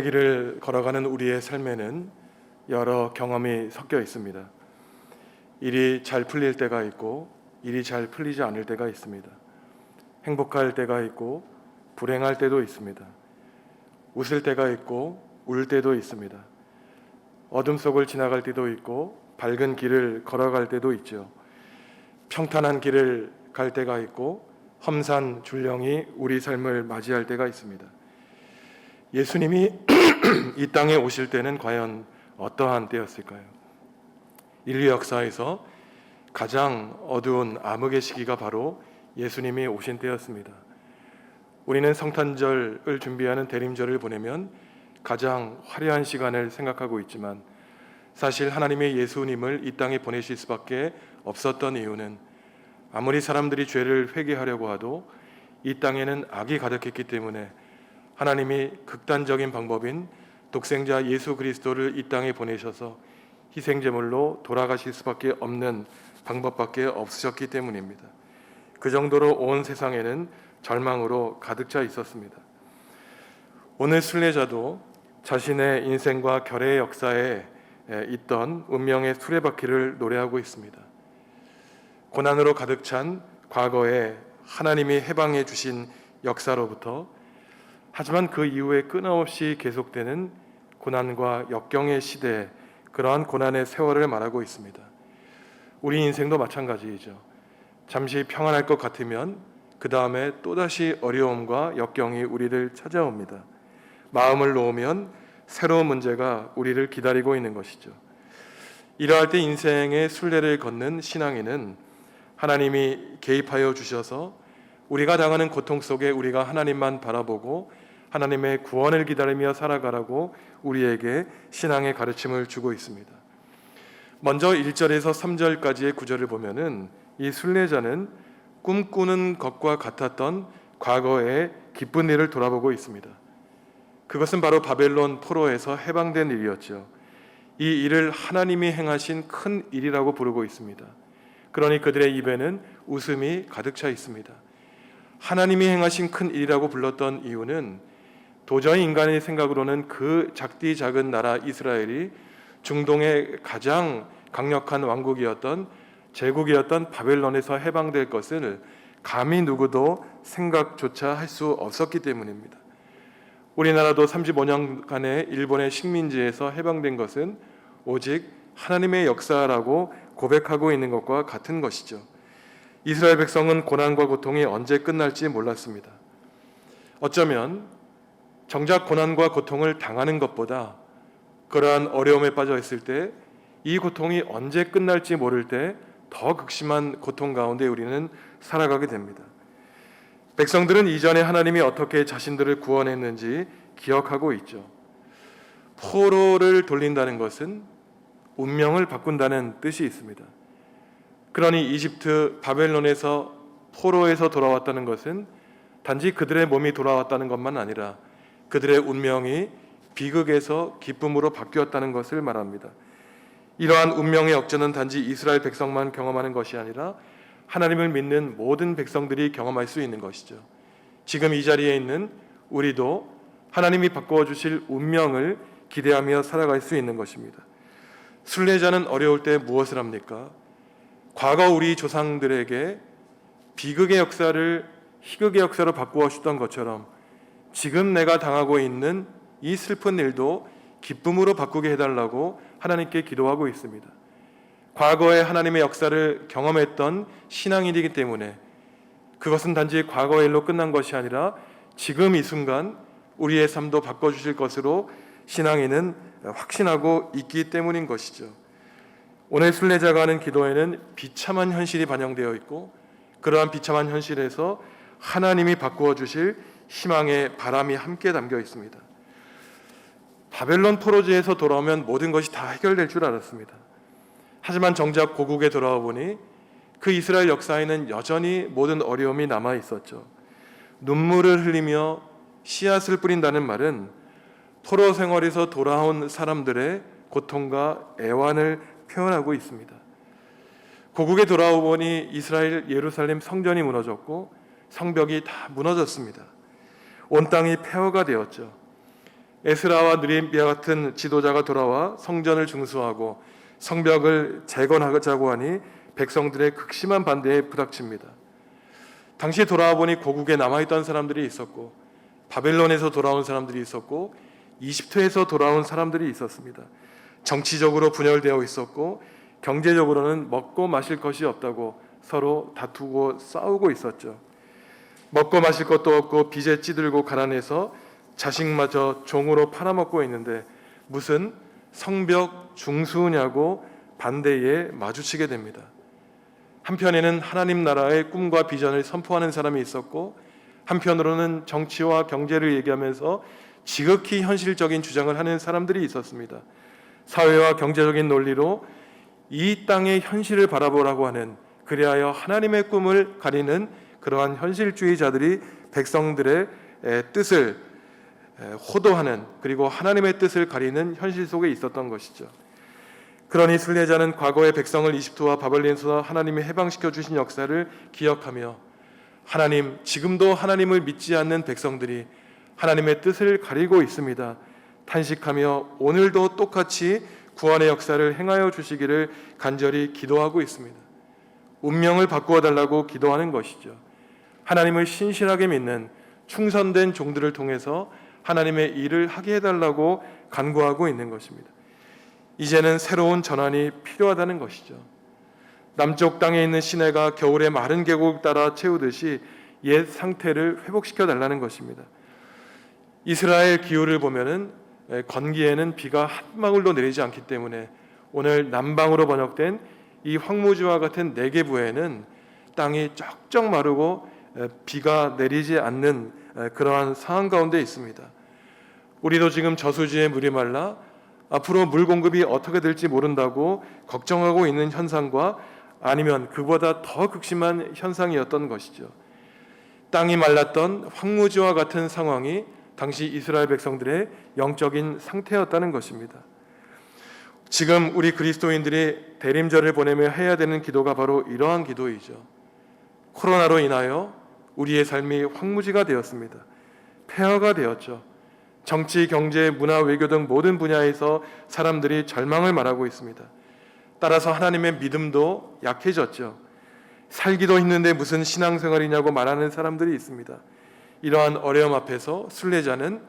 길을 걸어가는 우리의 삶에는 여러 경험이 섞여 있습니다. 일이 잘 풀릴 때가 있고 일이 잘 풀리지 않을 때가 있습니다. 행복할 때가 있고 불행할 때도 있습니다. 웃을 때가 있고 울 때도 있습니다. 어둠 속을 지나갈 때도 있고 밝은 길을 걸어갈 때도 있죠. 평탄한 길을 갈 때가 있고 험산 줄령이 우리 삶을 맞이할 때가 있습니다. 예수님이 이 땅에 오실 때는 과연 어떠한 때였을까요? 인류 역사에서 가장 어두운 암흑의 시기가 바로 예수님이 오신 때였습니다. 우리는 성탄절을 준비하는 대림절을 보내면 가장 화려한 시간을 생각하고 있지만 사실 하나님의 예수님을 이 땅에 보내실 수밖에 없었던 이유는 아무리 사람들이 죄를 회개하려고 해도 이 땅에는 악이 가득했기 때문에 하나님이 극단적인 방법인 독생자 예수 그리스도를 이 땅에 보내셔서 희생제물로 돌아가실 수밖에 없는 방법밖에 없으셨기 때문입니다. 그 정도로 온 세상에는 절망으로 가득 차 있었습니다. 오늘 순례자도 자신의 인생과 결의 역사에 있던 운명의 수레바퀴를 노래하고 있습니다. 고난으로 가득 찬 과거에 하나님이 해방해 주신 역사로부터 하지만 그 이후에 끊임없이 계속되는 고난과 역경의 시대, 그러한 고난의 세월을 말하고 있습니다. 우리 인생도 마찬가지이죠. 잠시 평안할 것 같으면 그 다음에 또다시 어려움과 역경이 우리를 찾아옵니다. 마음을 놓으면 새로운 문제가 우리를 기다리고 있는 것이죠. 이러할 때 인생의 순례를 걷는 신앙인은 하나님이 개입하여 주셔서 우리가 당하는 고통 속에 우리가 하나님만 바라보고 하나님의 구원을 기다리며 살아가라고 우리에게 신앙의 가르침을 주고 있습니다. 먼저 1절에서 3절까지의 구절을 보면은 이 순례자는 꿈꾸는 것과 같았던 과거의 기쁜 일을 돌아보고 있습니다. 그것은 바로 바벨론 포로에서 해방된 일이었죠. 이 일을 하나님이 행하신 큰 일이라고 부르고 있습니다. 그러니 그들의 입에는 웃음이 가득 차 있습니다. 하나님이 행하신 큰 일이라고 불렀던 이유는 도저히 인간의 생각으로는 그 작디 작은 나라 이스라엘이 중동의 가장 강력한 왕국이었던 제국이었던 바벨론에서 해방될 것을 감히 누구도 생각조차 할 수 없었기 때문입니다. 우리나라도 35년간의 일본의 식민지에서 해방된 것은 오직 하나님의 역사라고 고백하고 있는 것과 같은 것이죠. 이스라엘 백성은 고난과 고통이 언제 끝날지 몰랐습니다. 어쩌면 정작 고난과 고통을 당하는 것보다 그러한 어려움에 빠져 있을 때 이 고통이 언제 끝날지 모를 때 더 극심한 고통 가운데 우리는 살아가게 됩니다. 백성들은 이전에 하나님이 어떻게 자신들을 구원했는지 기억하고 있죠. 포로를 돌린다는 것은 운명을 바꾼다는 뜻이 있습니다. 그러니 이집트 바벨론에서 포로에서 돌아왔다는 것은 단지 그들의 몸이 돌아왔다는 것만 아니라 그들의 운명이 비극에서 기쁨으로 바뀌었다는 것을 말합니다. 이러한 운명의 역전은 단지 이스라엘 백성만 경험하는 것이 아니라 하나님을 믿는 모든 백성들이 경험할 수 있는 것이죠. 지금 이 자리에 있는 우리도 하나님이 바꾸어 주실 운명을 기대하며 살아갈 수 있는 것입니다. 순례자는 어려울 때 무엇을 합니까? 과거 우리 조상들에게 비극의 역사를 희극의 역사로 바꾸어 주던 것처럼 지금 내가 당하고 있는 이 슬픈 일도 기쁨으로 바꾸게 해달라고 하나님께 기도하고 있습니다. 과거에 하나님의 역사를 경험했던 신앙인이기 때문에 그것은 단지 과거의 일로 끝난 것이 아니라 지금 이 순간 우리의 삶도 바꿔주실 것으로 신앙인은 확신하고 있기 때문인 것이죠. 오늘 순례자가 하는 기도에는 비참한 현실이 반영되어 있고 그러한 비참한 현실에서 하나님이 바꾸어 주실 희망의 바람이 함께 담겨 있습니다. 바벨론 포로지에서 돌아오면 모든 것이 다 해결될 줄 알았습니다. 하지만 정작 고국에 돌아와 보니 그 이스라엘 역사에는 여전히 모든 어려움이 남아 있었죠. 눈물을 흘리며 씨앗을 뿌린다는 말은 포로 생활에서 돌아온 사람들의 고통과 애환을 표현하고 있습니다. 고국에 돌아오 보니 이스라엘 예루살렘 성전이 무너졌고 성벽이 다 무너졌습니다. 온 땅이 폐허가 되었죠. 에스라와 느헤미야 같은 지도자가 돌아와 성전을 중수하고 성벽을 재건하자고 하니 백성들의 극심한 반대에 부닥칩니다. 당시 돌아와 보니 고국에 남아있던 사람들이 있었고 바벨론에서 돌아온 사람들이 있었고 이집트에서 돌아온 사람들이 있었습니다. 정치적으로 분열되어 있었고 경제적으로는 먹고 마실 것이 없다고 서로 다투고 싸우고 있었죠. 먹고 마실 것도 없고 빚에 찌들고 가난해서 자식마저 종으로 팔아먹고 있는데 무슨 성벽 중수냐고 반대에 마주치게 됩니다. 한편에는 하나님 나라의 꿈과 비전을 선포하는 사람이 있었고 한편으로는 정치와 경제를 얘기하면서 지극히 현실적인 주장을 하는 사람들이 있었습니다. 사회와 경제적인 논리로 이 땅의 현실을 바라보라고 하는, 그리하여 하나님의 꿈을 가리는 그러한 현실주의자들이 백성들의 뜻을 호도하는, 그리고 하나님의 뜻을 가리는 현실 속에 있었던 것이죠. 그러니 순례자는 과거의 백성을 이집트와 바벨론에서 하나님이 해방시켜 주신 역사를 기억하며 하나님, 지금도 하나님을 믿지 않는 백성들이 하나님의 뜻을 가리고 있습니다 탄식하며 오늘도 똑같이 구원의 역사를 행하여 주시기를 간절히 기도하고 있습니다. 운명을 바꾸어 달라고 기도하는 것이죠. 하나님을 신실하게 믿는 충성된 종들을 통해서 하나님의 일을 하게 해달라고 간구하고 있는 것입니다. 이제는 새로운 전환이 필요하다는 것이죠. 남쪽 땅에 있는 시내가 겨울에 마른 계곡 따라 채우듯이 옛 상태를 회복시켜 달라는 것입니다. 이스라엘 기후를 보면은 건기에는 비가 한 방울도 내리지 않기 때문에 오늘 남방으로 번역된 이 황무지와 같은 네게부에는 땅이 쩍쩍 마르고 비가 내리지 않는 그러한 상황 가운데 있습니다. 우리도 지금 저수지에 물이 말라 앞으로 물 공급이 어떻게 될지 모른다고 걱정하고 있는 현상과 아니면 그보다 더 극심한 현상이었던 것이죠. 땅이 말랐던 황무지와 같은 상황이 당시 이스라엘 백성들의 영적인 상태였다는 것입니다. 지금 우리 그리스도인들이 대림절을 보내며 해야 되는 기도가 바로 이러한 기도이죠. 코로나로 인하여 우리의 삶이 황무지가 되었습니다. 폐허가 되었죠. 정치, 경제, 문화, 외교 등 모든 분야에서 사람들이 절망을 말하고 있습니다. 따라서 하나님의 믿음도 약해졌죠. 살기도 힘든데 무슨 신앙생활이냐고 말하는 사람들이 있습니다. 이러한 어려움 앞에서 순례자는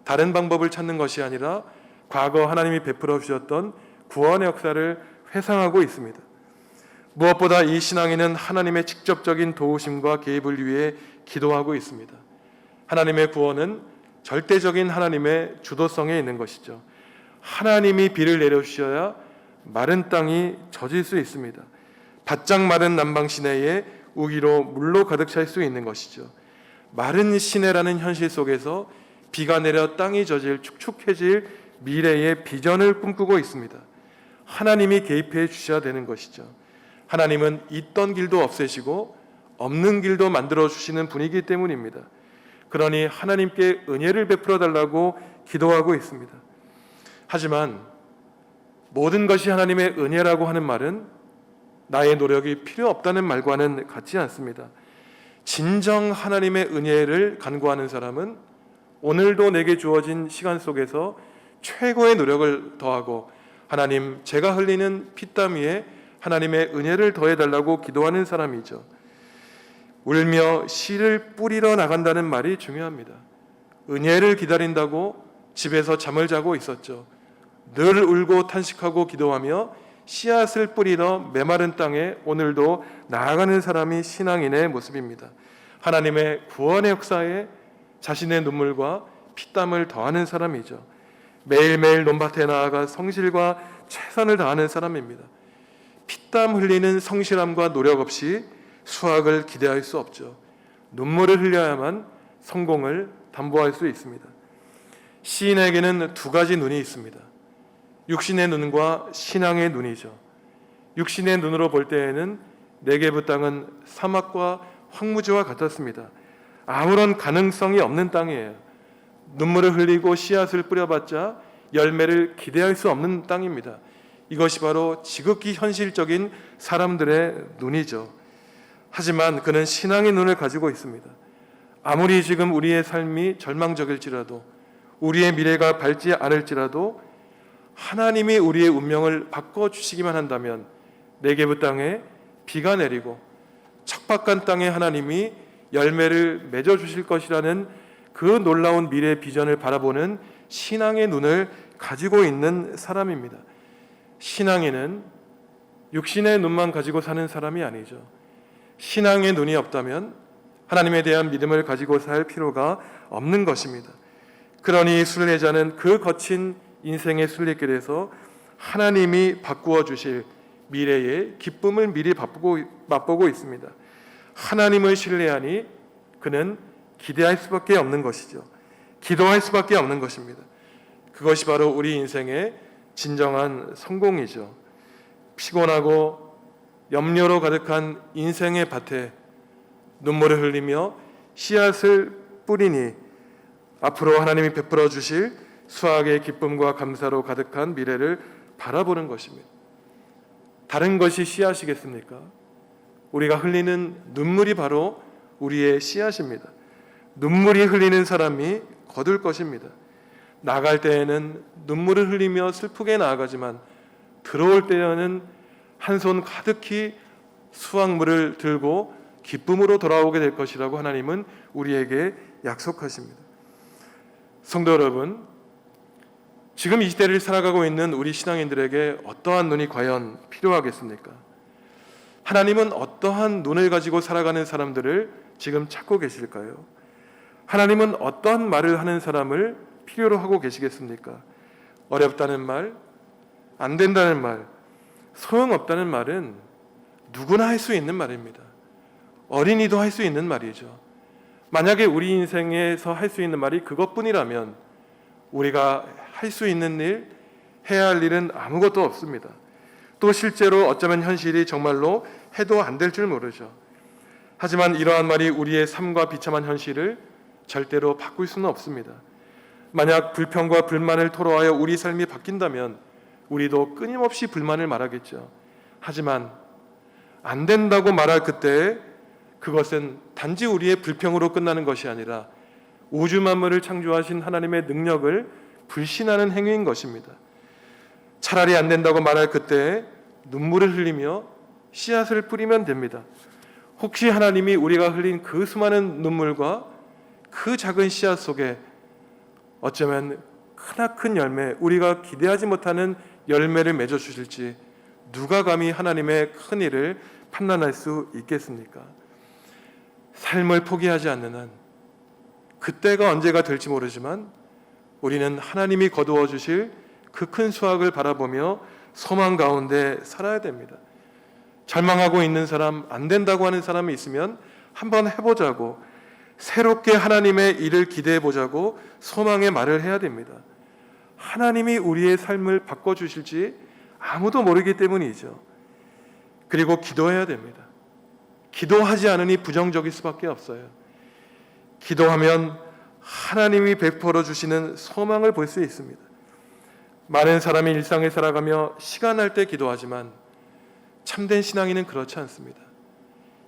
다른 방법을 찾는 것이 아니라 과거 하나님이 베풀어 주셨던 구원의 역사를 회상하고 있습니다. 무엇보다 이 신앙인은 하나님의 직접적인 도우심과 개입을 위해 기도하고 있습니다. 하나님의 구원은 절대적인 하나님의 주도성에 있는 것이죠. 하나님이 비를 내려주셔야 마른 땅이 젖을 수 있습니다. 바짝 마른 남방 시내에 우기로 물로 가득 찰 수 있는 것이죠. 마른 시내라는 현실 속에서 비가 내려 땅이 젖을 축축해질 미래의 비전을 꿈꾸고 있습니다. 하나님이 개입해 주셔야 되는 것이죠. 하나님은 있던 길도 없애시고 없는 길도 만들어 주시는 분이기 때문입니다. 그러니 하나님께 은혜를 베풀어 달라고 기도하고 있습니다. 하지만 모든 것이 하나님의 은혜라고 하는 말은 나의 노력이 필요 없다는 말과는 같지 않습니다. 진정 하나님의 은혜를 간구하는 사람은 오늘도 내게 주어진 시간 속에서 최고의 노력을 더하고 하나님, 제가 흘리는 피땀 위에 하나님의 은혜를 더해달라고 기도하는 사람이죠. 울며 씨를 뿌리러 나간다는 말이 중요합니다. 은혜를 기다린다고 집에서 잠을 자고 있었죠. 늘 울고 탄식하고 기도하며 씨앗을 뿌리러 메마른 땅에 오늘도 나아가는 사람이 신앙인의 모습입니다. 하나님의 구원의 역사에 자신의 눈물과 피땀을 더하는 사람이죠. 매일매일 논밭에 나아가 성실과 최선을 다하는 사람입니다. 피땀 흘리는 성실함과 노력 없이 수확을 기대할 수 없죠. 눈물을 흘려야만 성공을 담보할 수 있습니다. 시인에게는 두 가지 눈이 있습니다. 육신의 눈과 신앙의 눈이죠. 육신의 눈으로 볼 때에는 네게부 땅은 사막과 황무지와 같았습니다. 아무런 가능성이 없는 땅이에요. 눈물을 흘리고 씨앗을 뿌려봤자 열매를 기대할 수 없는 땅입니다. 이것이 바로 지극히 현실적인 사람들의 눈이죠. 하지만 그는 신앙의 눈을 가지고 있습니다. 아무리 지금 우리의 삶이 절망적일지라도, 우리의 미래가 밝지 않을지라도 하나님이 우리의 운명을 바꿔주시기만 한다면 네게브 땅에 비가 내리고 척박한 땅에 하나님이 열매를 맺어주실 것이라는 그 놀라운 미래 비전을 바라보는 신앙의 눈을 가지고 있는 사람입니다. 신앙인은 육신의 눈만 가지고 사는 사람이 아니죠. 신앙의 눈이 없다면 하나님에 대한 믿음을 가지고 살 필요가 없는 것입니다. 그러니 순례자는 그 거친 인생의 순례길에서 하나님이 바꾸어 주실 미래의 기쁨을 미리 맛보고 있습니다. 하나님을 신뢰하니 그는 기대할 수밖에 없는 것이죠. 기도할 수밖에 없는 것입니다. 그것이 바로 우리 인생의 진정한 성공이죠. 피곤하고 염려로 가득한 인생의 밭에 눈물을 흘리며 씨앗을 뿌리니 앞으로 하나님이 베풀어 주실 수확의 기쁨과 감사로 가득한 미래를 바라보는 것입니다. 다른 것이 씨앗이겠습니까? 우리가 흘리는 눈물이 바로 우리의 씨앗입니다. 눈물이 흘리는 사람이 거둘 것입니다. 나갈 때에는 눈물을 흘리며 슬프게 나아가지만 들어올 때에는 한 손 가득히 수확물을 들고 기쁨으로 돌아오게 될 것이라고 하나님은 우리에게 약속하십니다. 성도 여러분, 지금 이 시대를 살아가고 있는 우리 신앙인들에게 어떠한 눈이 과연 필요하겠습니까? 하나님은 어떠한 눈을 가지고 살아가는 사람들을 지금 찾고 계실까요? 하나님은 어떠한 말을 하는 사람을 필요로 하고 계시겠습니까? 어렵다는 말, 안 된다는 말, 소용없다는 말은 누구나 할 수 있는 말입니다. 어린이도 할 수 있는 말이죠. 만약에 우리 인생에서 할 수 있는 말이 그것뿐이라면 우리가 할 수 있는 일, 해야 할 일은 아무것도 없습니다. 또 실제로 어쩌면 현실이 정말로 해도 안 될 줄 모르죠. 하지만 이러한 말이 우리의 삶과 비참한 현실을 절대로 바꿀 수는 없습니다. 만약 불평과 불만을 토로하여 우리 삶이 바뀐다면 우리도 끊임없이 불만을 말하겠죠. 하지만 안 된다고 말할 그때 그것은 단지 우리의 불평으로 끝나는 것이 아니라 우주 만물을 창조하신 하나님의 능력을 불신하는 행위인 것입니다. 차라리 안 된다고 말할 그때 눈물을 흘리며 씨앗을 뿌리면 됩니다. 혹시 하나님이 우리가 흘린 그 수많은 눈물과 그 작은 씨앗 속에 어쩌면 크나큰 열매, 우리가 기대하지 못하는 열매를 맺어 주실지 누가 감히 하나님의 큰 일을 판단할 수 있겠습니까? 삶을 포기하지 않는 한 그때가 언제가 될지 모르지만 우리는 하나님이 거두어 주실 그 큰 수확을 바라보며 소망 가운데 살아야 됩니다. 절망하고 있는 사람, 안 된다고 하는 사람이 있으면 한번 해보자고, 새롭게 하나님의 일을 기대해 보자고 소망의 말을 해야 됩니다. 하나님이 우리의 삶을 바꿔주실지 아무도 모르기 때문이죠. 그리고 기도해야 됩니다. 기도하지 않으니 부정적일 수밖에 없어요. 기도하면 하나님이 베풀어 주시는 소망을 볼 수 있습니다. 많은 사람이 일상을 살아가며 시간 날 때 기도하지만 참된 신앙인은 그렇지 않습니다.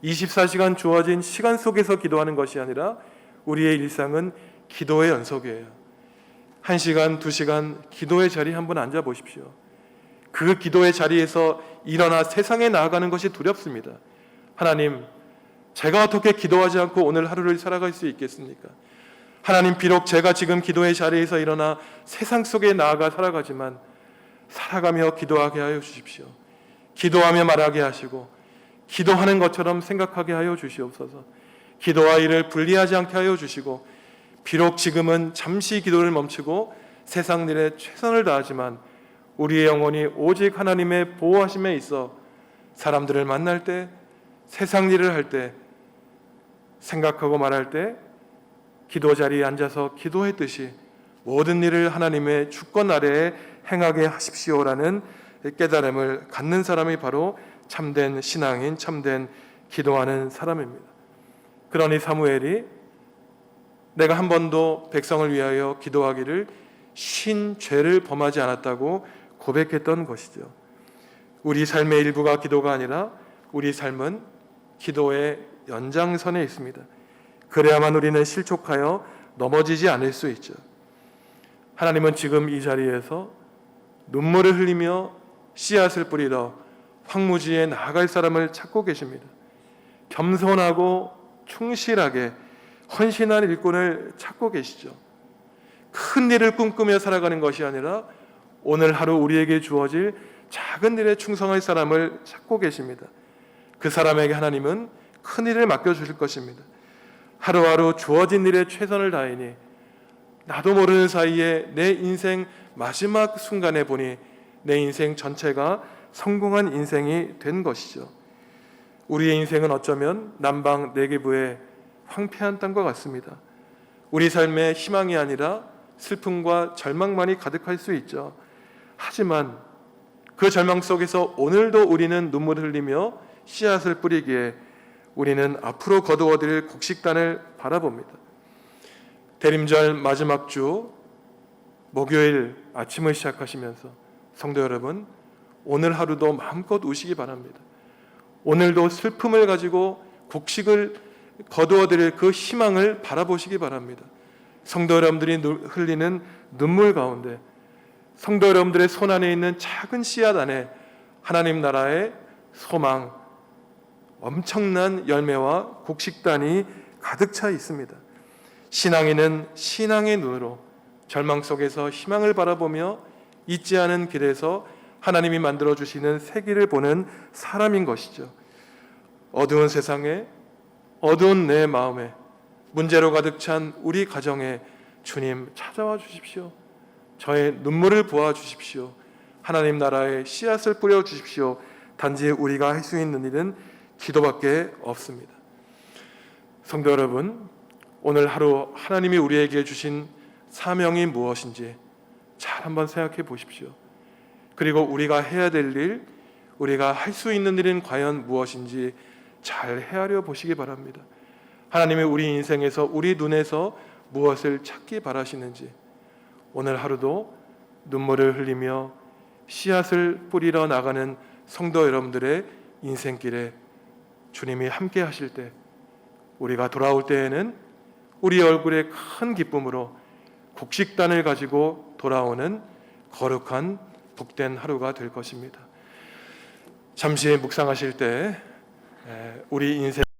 24시간 주어진 시간 속에서 기도하는 것이 아니라 우리의 일상은 기도의 연속이에요. 1시간, 2시간 기도의 자리에 한번 앉아 보십시오. 그 기도의 자리에서 일어나 세상에 나아가는 것이 두렵습니다. 하나님, 제가 어떻게 기도하지 않고 오늘 하루를 살아갈 수 있겠습니까? 하나님, 비록 제가 지금 기도의 자리에서 일어나 세상 속에 나아가 살아가지만 살아가며 기도하게 하여 주십시오. 기도하며 말하게 하시고 기도하는 것처럼 생각하게 하여 주시옵소서. 기도와 일을 분리하지 않게 하여 주시고 비록 지금은 잠시 기도를 멈추고 세상 일에 최선을 다하지만 우리의 영혼이 오직 하나님의 보호하심에 있어 사람들을 만날 때, 세상 일을 할 때, 생각하고 말할 때 기도 자리에 앉아서 기도했듯이 모든 일을 하나님의 주권 아래에 행하게 하십시오라는 깨달음을 갖는 사람이 바로 참된 신앙인, 참된 기도하는 사람입니다. 그러니 사무엘이 내가 한 번도 백성을 위하여 기도하기를 쉰 죄를 범하지 않았다고 고백했던 것이죠. 우리 삶의 일부가 기도가 아니라 우리 삶은 기도의 연장선에 있습니다. 그래야만 우리는 실족하여 넘어지지 않을 수 있죠. 하나님은 지금 이 자리에서 눈물을 흘리며 씨앗을 뿌리러 황무지에 나아갈 사람을 찾고 계십니다. 겸손하고 충실하게 헌신한 일꾼을 찾고 계시죠. 큰 일을 꿈꾸며 살아가는 것이 아니라 오늘 하루 우리에게 주어질 작은 일에 충성할 사람을 찾고 계십니다. 그 사람에게 하나님은 큰 일을 맡겨주실 것입니다. 하루하루 주어진 일에 최선을 다하니 나도 모르는 사이에 내 인생 마지막 순간에 보니 내 인생 전체가 성공한 인생이 된 것이죠. 우리의 인생은 어쩌면 남방 내게부의 황폐한 땅과 같습니다. 우리 삶에 희망이 아니라 슬픔과 절망만이 가득할 수 있죠. 하지만 그 절망 속에서 오늘도 우리는 눈물을 흘리며 씨앗을 뿌리기에 우리는 앞으로 거두어들일 곡식단을 바라봅니다. 대림절 마지막 주 목요일 아침을 시작하시면서 성도 여러분, 오늘 하루도 마음껏 우시기 바랍니다. 오늘도 슬픔을 가지고 곡식을 거두어들일 그 희망을 바라보시기 바랍니다. 성도 여러분들이 흘리는 눈물 가운데, 성도 여러분들의 손 안에 있는 작은 씨앗 안에 하나님 나라의 소망, 엄청난 열매와 곡식단이 가득 차 있습니다. 신앙인은 신앙의 눈으로 절망 속에서 희망을 바라보며 잊지 않은 길에서 하나님이 만들어주시는 새 길을 보는 사람인 것이죠. 어두운 세상에, 어두운 내 마음에, 문제로 가득 찬 우리 가정에 주님 찾아와 주십시오. 저의 눈물을 보아 주십시오. 하나님 나라의 씨앗을 뿌려 주십시오. 단지 우리가 할 수 있는 일은 기도밖에 없습니다. 성도 여러분, 오늘 하루 하나님이 우리에게 주신 사명이 무엇인지 잘 한번 생각해 보십시오. 그리고 우리가 해야 될 일, 우리가 할 수 있는 일은 과연 무엇인지 잘 헤아려 보시기 바랍니다. 하나님이 우리 인생에서, 우리 눈에서 무엇을 찾기 바라시는지 오늘 하루도 눈물을 흘리며 씨앗을 뿌리러 나가는 성도 여러분들의 인생길에 주님이 함께 하실 때, 우리가 돌아올 때에는 우리 얼굴에 큰 기쁨으로 곡식단을 가지고 돌아오는 거룩한 복된 하루가 될 것입니다. 잠시 묵상하실 때 우리 인생